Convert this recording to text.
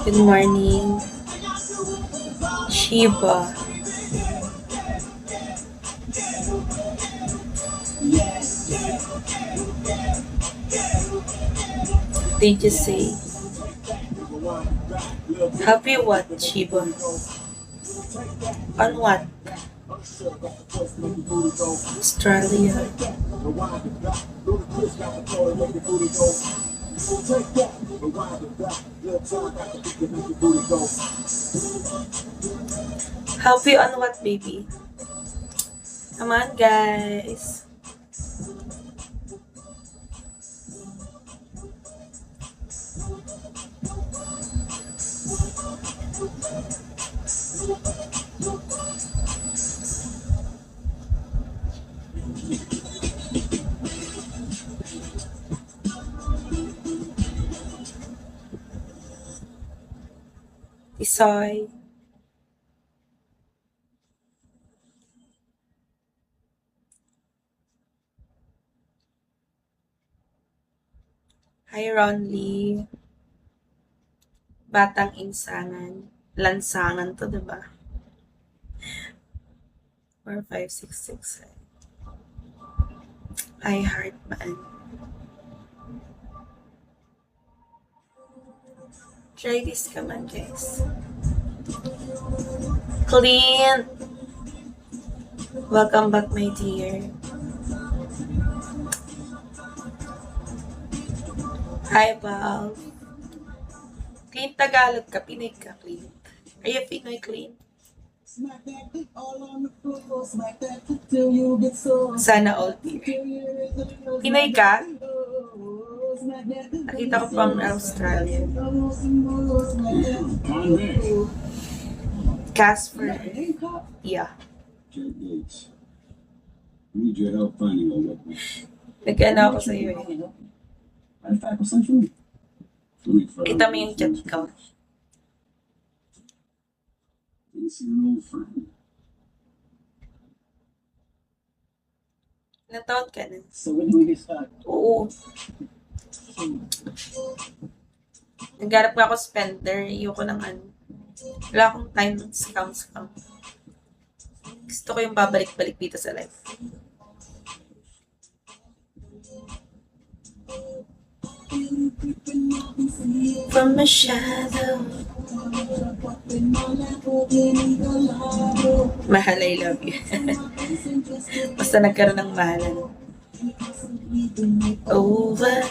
Good morning, Shiba. Did you say? Happy what, Shiba? On what? Australia. Happy on what, baby? Come on, guys. Isoy. Hi, Ron Lee. Batang Insangan. Lansangan to, diba? 4566. I heart man. Try this, come on, guys. Clean. Welcome back, my dear. Hi, Val. Clean Tagalog ka, Pinoy ka, clean. Are you Pinoy clean? Sana all, dear. Pinoy ka? Nakita ko pang Australia. Casper. Yeah. Need your help finding a weapon. Nag-ano ako sa'yo eh. Kita mo yung chat ko. Ilang taon ka na? So when do we get started? Oo. Naggarap ka ako spender. Ayoko ng ano. Wala akong time ng scam. Gusto ko yung babalik-balik dito sa life. From a shadow. Mahal, I love you. Basta nagkaroon ng mahalan. Over.